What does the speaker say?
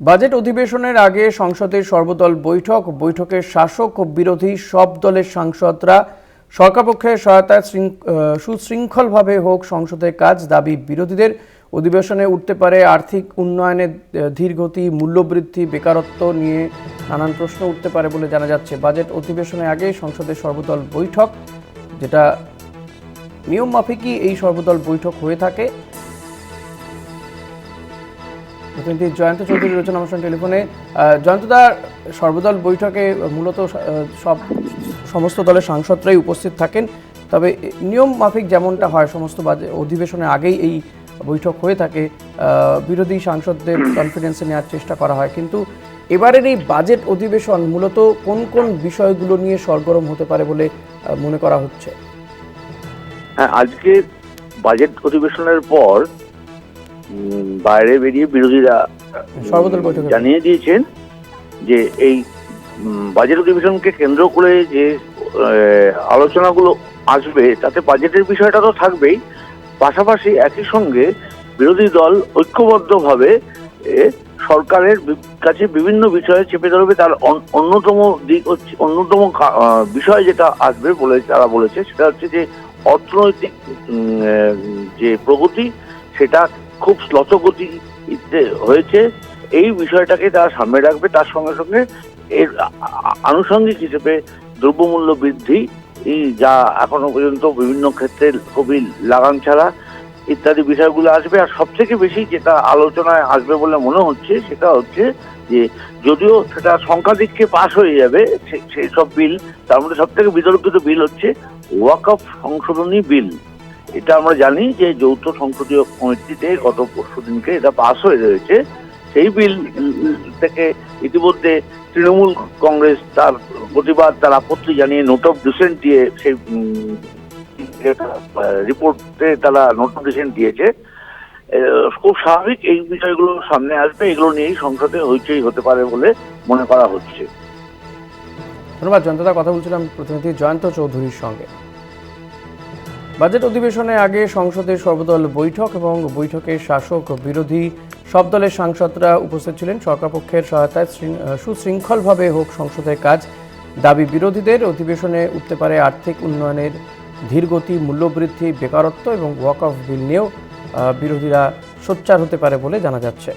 Budget অধিবেশনের আগে সংসদের সর্বদল বৈঠকে শাসক ও বিরোধী সব দলের সাংসদরা সরকারপক্ষের সহায়তায় সুশৃঙ্খলভাবে হোক সংসদের কাজ। দাবি বিরোধীদের। অধিবেশনে উঠতে পারে আর্থিক উন্নয়নের ধীরগতি, মূল্যবৃদ্ধি, বেকারত্ব নিয়ে নানান প্রশ্ন উঠতে পারে বলে জানা যাচ্ছে। বাজেট অধিবেশনের আগে সংসদের সর্বদল বৈঠক, যেটা নিয়ম মাফিকই এই সর্বদল বৈঠক হয়ে থাকে। প্রতিনিধি জয়ন্ত চৌধুরী রয়েছেন আমার সঙ্গে টেলিফোনে। জয়ন্তদা, সর্বদল বৈঠকে মূলত সমস্ত দলের সাংসদরাই উপস্থিত থাকেন, তবে নিয়ম মাফিক যেমনটা হয় সমস্ত অধিবেশনের আগেই এই বৈঠক হয়ে থাকে, বিরোধী সাংসদদের কনফিডেন্সে নেওয়ার চেষ্টা করা হয়। কিন্তু এবারের এই বাজেট অধিবেশন মূলত কোন কোন বিষয়গুলো নিয়ে সরগরম হতে পারে বলে মনে করা হচ্ছে? হ্যাঁ, আজকে বাজেট অধিবেশনের পর বাইরে বেরিয়ে বিরোধীরা সর্বদল বৈঠক জানিয়ে দিয়েছেন যে এই বাজেট অধিবেশনকে কেন্দ্র করে যে আলোচনাগুলো আসবে তাতে বাজেটের বিষয়টা তো থাকবেই, পাশাপাশি একই সঙ্গে বিরোধী দল ঐক্যবদ্ধভাবে সরকারের কাছে বিভিন্ন বিষয়ে চেপে ধরবে। তার অন্যতম বিষয় যেটা আসবে বলে তারা বলেছে সেটা হচ্ছে যে অর্থনৈতিক যে প্রগতি সেটা খুব শ্লথগতিতে হয়েছে, এই বিষয়টাকে তারা সামনে রাখবে। তার সঙ্গে সঙ্গে এর আনুষঙ্গিক হিসেবে দ্রব্যমূল্য বৃদ্ধি, যা এখনো পর্যন্ত বিভিন্ন ক্ষেত্রে খুবই লাগাম ছাড়া ইত্যাদি বিষয়গুলো আসবে। আর সব থেকে বেশি যেটা আলোচনায় আসবে বলে মনে হচ্ছে সেটা হচ্ছে যে যদিও সেটা সংখ্যাধিক্যে পাশ হয়ে যাবে সেই সব বিল, তার মধ্যে সব থেকে বিতর্কিত বিল হচ্ছে ওয়াকফ সংশোধনী বিল। এটা আমরা জানি যে যৌথ সংসদীয় কমিটিতে গত পরশুদিনকে এটা পাস হয়ে রয়েছে। সেই বিল থেকে ইতিমধ্যে তৃণমূল কংগ্রেস তার প্রতিবাদ, তার আপত্তি জানিয়ে নোট অফ ডিসেন্ট দিয়ে সেই রিপোর্টে তারা নোট অফ ডিসেন্ট দিয়েছে। খুব স্বাভাবিক এই বিষয়গুলো সামনে আসবে, এগুলো নিয়েই সংসদে হইচই হতে পারে বলে মনে করা হচ্ছে। ধন্যবাদ জয়ন্তদা। কথা বলছিলাম প্রতিনিধি জয়ন্ত চৌধুরীর সঙ্গে। বাজেট অধিবেশনের আগে সংসদের সর্বদল বৈঠক এবং বৈঠকে শাসক ও বিরোধী সব দলের সাংসদরা উপস্থিত ছিলেন। সরকারপক্ষের সহায়তায় সুশৃঙ্খলভাবে হোক সংসদের কাজ। দাবি বিরোধীদের। অধিবেশনে উঠতে পারে আর্থিক উন্নয়নের ধীরগতি, মূল্যবৃদ্ধি, বেকারত্ব এবং ওয়াকফ বিল নিয়েও বিরোধীরা সোচ্চার হতে পারে বলে জানা যাচ্ছে।